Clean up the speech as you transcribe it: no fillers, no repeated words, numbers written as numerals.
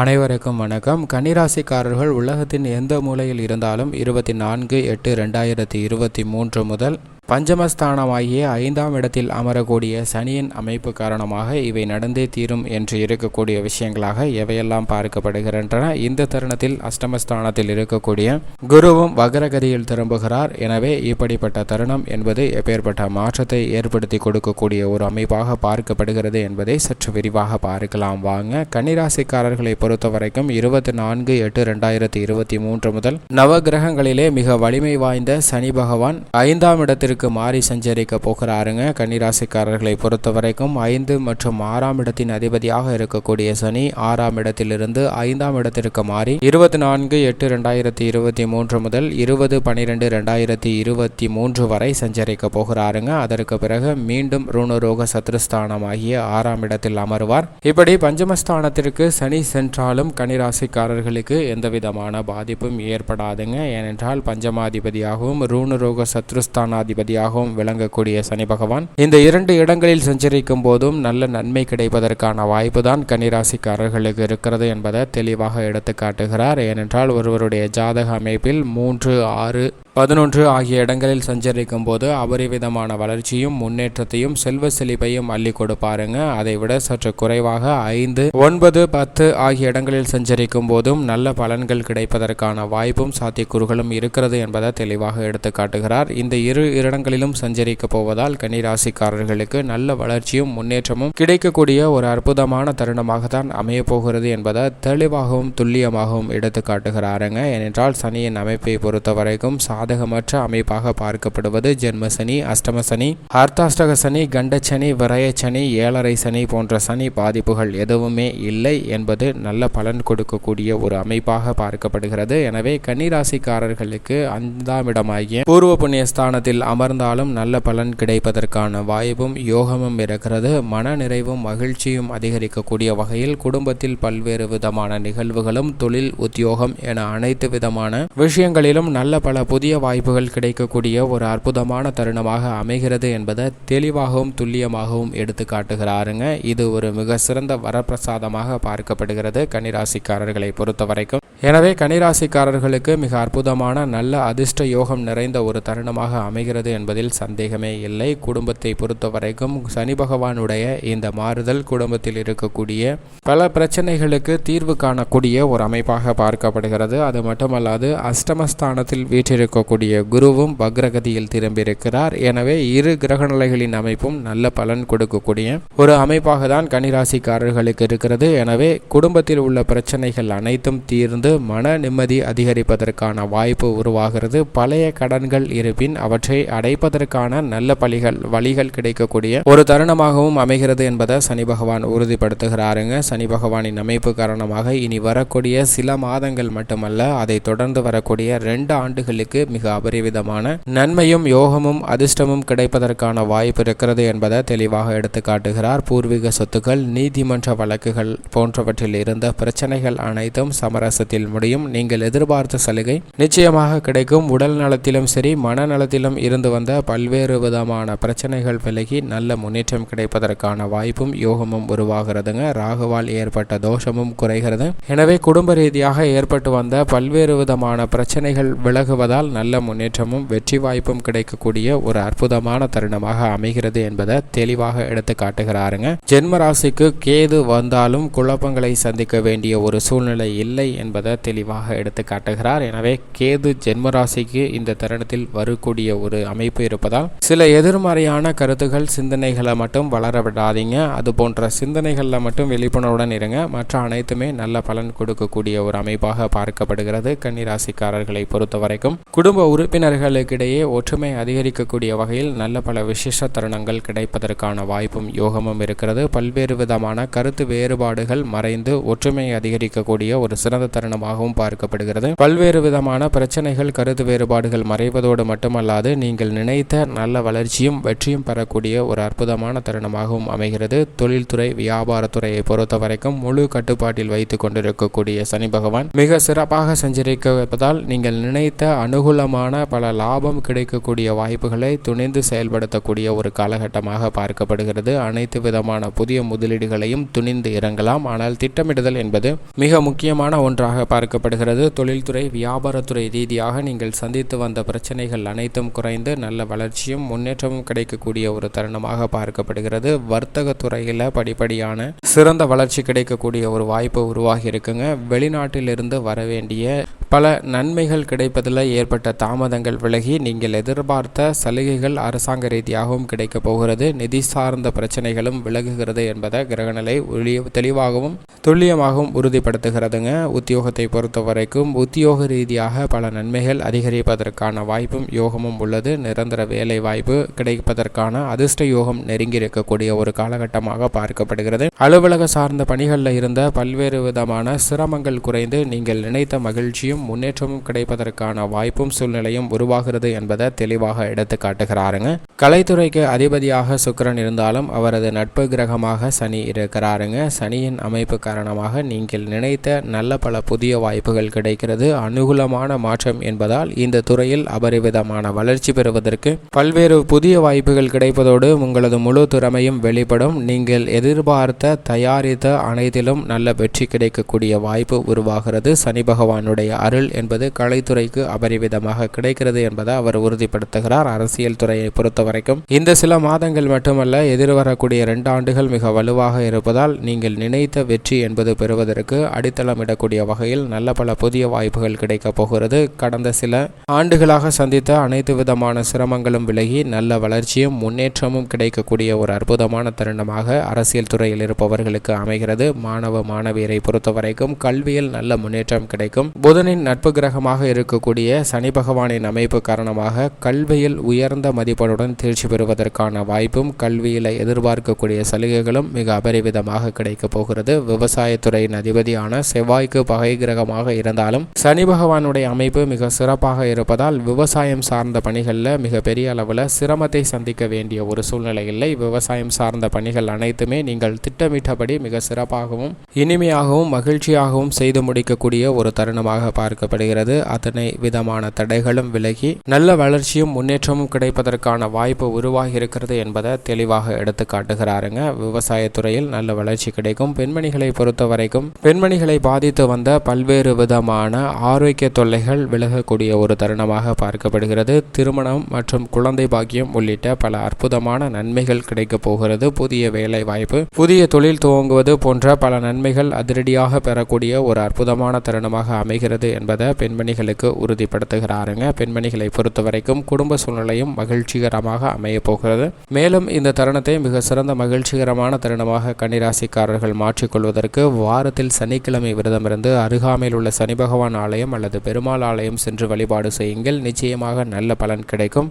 அனைவருக்கும் வணக்கம். கன்னிராசிக்காரர்கள் உலகத்தின் எந்த மூலையில் இருந்தாலும் 24/8/2023 முதல் பஞ்சமஸ்தானமாகிய 5ஆம் இடத்தில் அமரக்கூடிய சனியின் அமைப்பு காரணமாக இவை நடந்தே தீரும் என்று இருக்கக்கூடிய விஷயங்களாக எவையெல்லாம் பார்க்கப்படுகின்றன. இந்த தருணத்தில் அஷ்டமஸ்தானத்தில் இருக்கக்கூடிய குருவும் வக்ரகதியில் திரும்புகிறார். எனவே இப்படிப்பட்ட தருணம் என்பது எப்பேற்பட்ட மாற்றத்தை ஏற்படுத்தி கொடுக்கக்கூடிய ஒரு அமைப்பாக பார்க்கப்படுகிறது என்பதை சற்று விரிவாக பார்க்கலாம் வாங்க. கன்னிராசிக்காரர்களை பொறுத்தவரைக்கும் 24/8/2023 முதல் நவகிரகங்களிலே மிக வலிமை வாய்ந்த சனி பகவான் 5ஆம் இடத்திற்கு மாறி சஞ்சரிக்க போகிறாருங்க. கன்னிராசிக்காரர்களை பொறுத்தவரைக்கும் 5 மற்றும் 6ஆம் இடத்தின் அதிபதியாக இருக்கக்கூடிய சனி 6ஆம் இடத்திலிருந்து 5ஆம் இடத்திற்கு மாறி 24/8/2023 முதல் 20/12/2023 வரை சஞ்சரிக்க போகிறாருங்க. அதற்கு பிறகு மீண்டும் ருணரோக சத்ருஸ்தானமாகிய 6ஆம் இடத்தில் அமர்வார். இப்படி பஞ்சமஸ்தானத்திற்கு சனி சென்றாலும் கன்னிராசிக்காரர்களுக்கு எந்த விதமான பாதிப்பும் ஏற்படாதுங்க. ஏனென்றால் பஞ்சமாதிபதியாகவும் ருணரோக சத்ருஸ்தானாதிபதியாகவும் விளங்கக்கூடிய சனி பகவான் இந்த 2 இடங்களில் சஞ்சரிக்கும் போதும் நல்ல நன்மை கிடைப்பதற்கான வாய்ப்பு தான் கன்னிராசிக்காரர்களுக்கு இருக்கிறது என்பதை தெளிவாக எடுத்து காட்டுகிறார். ஏனென்றால் ஒருவருடைய ஜாதக அமைப்பில் 3, 6, 11 ஆகிய இடங்களில் சஞ்சரிக்கும் போது அபரிவிதமான வளர்ச்சியும் முன்னேற்றத்தையும் செல்வ செழிப்பையும் அள்ளி கொடுப்பாருங்க. அதை விட சற்று குறைவாக 5, 9, 10 ஆகிய இடங்களில் சஞ்சரிக்கும் போதும் நல்ல பலன்கள் கிடைப்பதற்கான வாய்ப்பும் சாத்தியக்கூறுகளும் இருக்கிறது என்பதை தெளிவாக எடுத்து காட்டுகிறார். இந்த 2 இடங்களிலும் சஞ்சரிக்க போவதால் கன்னிராசிக்காரர்களுக்கு நல்ல வளர்ச்சியும் முன்னேற்றமும் கிடைக்கக்கூடிய ஒரு அற்புதமான தருணமாக தான் அமைய போகிறது என்பதை தெளிவாகவும் துல்லியமாகவும் எடுத்து காட்டுகிறாருங்க. ஏனென்றால் சனியின் அமைப்பை பொறுத்தவரைக்கும் சாதகமற்ற அமைப்பாக பார்க்கப்படுவது ஜென்ம சனி, அஷ்டம சனி, அர்த்தாஷ்டக சனி, கண்டச்சனி, விரயச்சனி, 7.5 சனி போன்ற சனி பாதிப்புகள் எதுவுமே இல்லை என்பது நல்ல பலன் கொடுக்கக்கூடிய ஒரு அமைப்பாக பார்க்கப்படுகிறது. எனவே கன்னிராசிக்காரர்களுக்கு 5ஆம் இடமாகிய பூர்வ புண்ணிய ஸ்தானத்தில் அமர்ந்தாலும் நல்ல பலன் கிடைப்பதற்கான வாய்ப்பும் யோகமும் இருக்கிறது. மன நிறைவும் மகிழ்ச்சியும் அதிகரிக்கக்கூடிய வகையில் குடும்பத்தில் பல்வேறு விதமான நிகழ்வுகளும் தொழில் உத்தியோகம் என அனைத்து விதமான விஷயங்களிலும் நல்ல பல புதிய வாய்ப்புகள் கிடைக்கக்கூடிய ஒரு அற்புதமான தருணமாக அமைகிறது என்பதை தெளிவாகவும் துல்லியமாகவும் எடுத்து காட்டுகிறாருங்க. இது ஒரு மிக சிறந்த வரப்பிரசாதமாக பார்க்கப்படுகிறது கன்னிராசிக்காரர்களை பொறுத்தவரைக்கும். எனவே கன்னிராசிக்காரர்களுக்கு மிக அற்புதமான நல்ல அதிர்ஷ்ட யோகம் நிறைந்த ஒரு தருணமாக அமைகிறது என்பதில் சந்தேகமே இல்லை. குடும்பத்தை பொறுத்தவரைக்கும் சனி பகவானுடைய இந்த மாறுதல் குடும்பத்தில் இருக்கக்கூடிய பல பிரச்சனைகளுக்கு தீர்வு காணக்கூடிய ஒரு அமைப்பாக பார்க்கப்படுகிறது. அது மட்டுமல்லாது அஷ்டமஸ்தானத்தில் வீற்றிருக்கக்கூடிய குருவும் வக்ரகதியில் திரும்பியிருக்கிறார். எனவே 2 கிரகநிலைகளின் அமைப்பும் நல்ல பலன் கொடுக்கக்கூடிய ஒரு அமைப்பாக தான் கன்னிராசிக்காரர்களுக்கு இருக்கிறது. எனவே குடும்பத்தில் உள்ள பிரச்சனைகள் அனைத்தும் தீர்ந்து மன நிம்மதி அதிகரிப்பதற்கான வாய்ப்பு உருவாகிறது. பழைய கடன்கள் இருப்பின் அவற்றை அடைப்பதற்கான நல்ல வழிகள் கிடைக்கக்கூடிய ஒரு தருணமாகவும் அமைகிறது என்பதை சனி பகவான் உறுதிப்படுத்துகிறாருங்க. சனி பகவானின் அமைப்பு காரணமாக இனி வரக்கூடிய சில மாதங்கள் மட்டுமல்ல, அதை தொடர்ந்து வரக்கூடிய 2 ஆண்டுகளுக்கு மிக அபரிவிதமான நன்மையும் யோகமும் அதிர்ஷ்டமும் கிடைப்பதற்கான வாய்ப்பு இருக்கிறது என்பதை தெளிவாக எடுத்து காட்டுகிறார். பூர்வீக சொத்துக்கள், நீதிமன்ற வழக்குகள் போன்றவற்றில் இருந்த பிரச்சனைகள் அனைத்தும் சமரசத்தில் முடியும். நீங்கள் எதிர்பார்த்த சலுகை நிச்சயமாக கிடைக்கும். உடல் நலத்திலும் சரி மனநலத்திலும் இருந்து வந்த பல்வேறு விதமான பிரச்சனைகள் விலகி நல்ல முன்னேற்றம் கிடைப்பதற்கான வாய்ப்பும் யோகமும் உருவாகிறதுங்க. ராகுவால் ஏற்பட்ட தோஷமும் குறைகிறது. எனவே குடும்ப ரீதியாக ஏற்பட்டு வந்த பல்வேறு விதமான பிரச்சனைகள் விலகுவதால் நல்ல முன்னேற்றமும் வெற்றி வாய்ப்பும் கிடைக்கக்கூடிய ஒரு அற்புதமான தருணமாக அமைகிறது என்பதை தெளிவாக எடுத்து காட்டுகிறாருங்க. ஜென்ம ராசிக்கு கேது வந்தாலும் குழப்பங்களை சந்திக்க வேண்டிய ஒரு சூழ்நிலை இல்லை என்பதை தெளிவாக எடுத்து காட்டுகிறார். எனவே கேது ஜென்ம ராசிக்கு இந்த தருணத்தில் வரக்கூடிய ஒரு அமைப்பு இருப்பதால் சில எதிர்மறையான கருத்துகள் சிந்தனைகளை மட்டும் வளர விடாதீங்க. அது போன்ற சிந்தனைகளில் மட்டும் விழிப்புணர்வுடன் இருங்க. மற்ற அனைத்துமே நல்ல பலன் கொடுக்கக்கூடிய ஒரு அமைப்பாக பார்க்கப்படுகிறது. கன்னிராசிக்காரர்களை பொறுத்தவரைக்கும் குடும்ப உறுப்பினர்களுக்கிடையே ஒற்றுமை அதிகரிக்கக்கூடிய வகையில் நல்ல பல விசேஷ தருணங்கள் கிடைப்பதற்கான வாய்ப்பும் யோகமும் இருக்கிறது. பல்வேறு விதமான கருத்து வேறுபாடுகள் மறைந்து ஒற்றுமை அதிகரிக்கக்கூடிய ஒரு சிறந்த தருணமாக தருணமாகவும் பார்க்கப்படுகிறது. பல்வேறு விதமான பிரச்சனைகள், கருத்து வேறுபாடுகள் மறைவதோடு மட்டுமல்லாது நீங்கள் நினைத்த நல்ல வளர்ச்சியும் வெற்றியும் பெறக்கூடிய ஒரு அற்புதமான தருணமாகவும் அமைகிறது. தொழில்துறை, வியாபாரத்துறையை பொறுத்த வரைக்கும் முழு கட்டுப்பாட்டில் வைத்துக் கொண்டிருக்கக்கூடிய சனி பகவான் மிக சிறப்பாக சஞ்சரிப்பதால் நீங்கள் நினைத்த அனுகூலமான பல லாபம் கிடைக்கக்கூடிய வாய்ப்புகளை துணிந்து செயல்படுத்தக்கூடிய ஒரு காலகட்டமாக பார்க்கப்படுகிறது. அனைத்து விதமான புதிய முதலீடுகளையும் துணிந்து இறங்கலாம். ஆனால் திட்டமிடுதல் என்பது மிக முக்கியமான ஒன்றாக பார்க்கப்படுகிறது. தொழில்துறை, வியாபாரத்துறை ரீதியாக நீங்கள் சந்தித்து வந்த பிரச்சனைகள் அனைத்தும் குறைந்து நல்ல வளர்ச்சியும் முன்னேற்றமும் கிடைக்கக்கூடிய ஒரு தருணமாக பார்க்கப்படுகிறது. வர்த்தக துறையில் படிப்படியான சிறந்த வளர்ச்சி கிடைக்கக்கூடிய ஒரு வாய்ப்பு உருவாகி இருக்குங்க. வெளிநாட்டிலிருந்து வர வேண்டிய பல நன்மைகள் கிடைப்பதில் ஏற்பட்ட தாமதங்கள் விலகி நீங்கள் எதிர்பார்த்த சலுகைகள் அரசாங்க ரீதியாகவும் கிடைக்க போகிறது. நிதி சார்ந்த பிரச்சனைகளும் விலகுகிறது என்பதை கிரகநிலை தெளிவாகவும் துல்லியமாகவும் உறுதிப்படுத்துகிறதுங்க. உத்தியோகத்தை பொறுத்த வரைக்கும் உத்தியோக ரீதியாக பல நன்மைகள் அதிகரிப்பதற்கான வாய்ப்பும் யோகமும் உள்ளது. நிரந்தர வேலை வாய்ப்பு கிடைப்பதற்கான அதிர்ஷ்ட யோகம் நெருங்கி இருக்கக்கூடிய ஒரு காலகட்டமாக பார்க்கப்படுகிறது. அலுவலக சார்ந்த பணிகளில் இருந்த பல்வேறு விதமான சிரமங்கள் குறைந்து நீங்கள் நினைத்த மகிழ்ச்சியும் முன்னேற்றமும் கிடைப்பதற்கான வாய்ப்பும் சூழ்நிலையும் உருவாகிறது என்பதை தெளிவாக எடுத்து காட்டுகிறாருங்க. கலைத்துறைக்கு அதிபதியாக சுக்கிரன் இருந்தாலும் அவரது நட்பு கிரகமாக சனி இருக்கிறாருங்க. சனியின் அமைப்பு காரணமாக நீங்கள் நினைத்த நல்ல பல புதிய வாய்ப்புகள் கிடைக்கிறது. அனுகூலமான மாற்றம் என்பதால் இந்த துறையில் அபரிவிதமான வளர்ச்சி பெறுவதற்கு பல்வேறு புதிய வாய்ப்புகள் கிடைப்பதோடு உங்களது முழு திறமையும் வெளிப்படும். நீங்கள் எதிர்பார்த்த தயாரித்த அனைத்திலும் நல்ல வெற்றி கிடைக்கக்கூடிய வாய்ப்பு உருவாகிறது. சனி பகவானுடைய அருள் என்பது கலைத்துறைக்கு அபரிவிதமாக கிடைக்கிறது என்பதை அவர் உறுதிப்படுத்துகிறார். அரசியல் துறையை பொறுத்த வரைக்கும் இந்த சில மாதங்கள் மட்டுமல்ல, எதிர்வரக்கூடிய 2 ஆண்டுகள் மிக வலுவாக இருப்பதால் நீங்கள் நினைத்த வெற்றி என்பது பெறுவதற்கு அடித்தளமிடக்கூடிய வகையில் நல்ல பல புதிய வாய்ப்புகள் கிடைக்கப் போகிறது. கடந்த சில ஆண்டுகளாக சந்தித்த அனைத்து விதமான சிரமங்களும் விலகி நல்ல வளர்ச்சியும் முன்னேற்றமும் கிடைக்கக்கூடிய ஒரு அற்புதமான தருணமாக அரசியல் துறையில் இருப்பவர்களுக்கு அமைகிறது. மாணவ மாணவியரை பொறுத்த வரைக்கும் கல்வியில் நல்ல முன்னேற்றம் கிடைக்கும். புதனின் நட்பு கிரகமாக இருக்கக்கூடிய சனி பகவானின் அமைப்பு காரணமாக கல்வியில் உயர்ந்த மதிப்பெண்ணுடன் தேர்ச்சி பெறுவதற்கான வாய்ப்பும் கல்வியில் எதிர்பார்க்கக்கூடிய சலுகைகளும் மிக அபரிவிதமாக கிடைக்கப் போகிறது. விவசாயத்துறையின் அதிபதியான செவ்வாய்க்கு பகை கிரகமாக இருந்தாலும் சனி பகவானுடைய அமைப்பு மிக சிறப்பாக இருப்பதால் விவசாயம் சார்ந்த பணிகளில் மிக பெரிய அளவில் சிரமத்தை சந்திக்க வேண்டிய ஒரு சூழ்நிலை இல்லை. விவசாயம் சார்ந்த பணிகள் அனைத்துமே நீங்கள் திட்டமிட்டபடி மிக சிறப்பாகவும் இனிமையாகவும் மகிழ்ச்சியாகவும் செய்து முடிக்கக்கூடிய ஒரு தருணமாக பார்க்கப்படுகிறது. அத்தனை விதமான தடைகளும் விலகி நல்ல வளர்ச்சியும் முன்னேற்றமும் கிடைப்பதற்கான வாய்ப்பு உருவாகி இருக்கிறது என்பதை தெளிவாக எடுத்து காட்டுகிறாருங்க. விவசாயத்துறையில் நல்ல வளர்ச்சி கிடைக்கும். பெண்மணிகளை பொறுத்த வரைக்கும் பெண்மணிகளை பாதித்து வந்த பல்வேறு விதமான ஆரோக்கிய தொல்லைகள் விலகக்கூடிய ஒரு தருணமாக பார்க்கப்படுகிறது. திருமணம் மற்றும் குழந்தை பாக்கியம் உள்ளிட்ட பல அற்புதமான நன்மைகள் கிடைக்க போகிறது. புதிய வேலை வாய்ப்பு, புதிய தொழில் துவங்குவது போன்ற பல நன்மைகள் அதிரடியாக பெறக்கூடிய ஒரு அற்புதமான தருணமாக அமைகிறது என்பதை பெண்மணிகளுக்கு உறுதிப்படுத்துகிறாருங்க. பெண்மணிகளை பொறுத்த வரைக்கும் குடும்ப சூழ்நிலையும் மகிழ்ச்சிகரமாக அமைய போகிறது. மேலும் இந்த தருணத்தை மிக சிறந்த மகிழ்ச்சிகரமான தருணமாக கன்னிராசிக்காரர்கள் மாற்றிக்கொள்வதற்கு வாரத்தில் சனிக்கிழமை விரதமிருந்து அருகாமையில் உள்ள சனி பகவான் ஆலயம் அல்லது பெருமாள் ஆலயம் சென்று வழிபாடு செய்யுங்கள். நிச்சயமாக நல்ல பலன் கிடைக்கும்.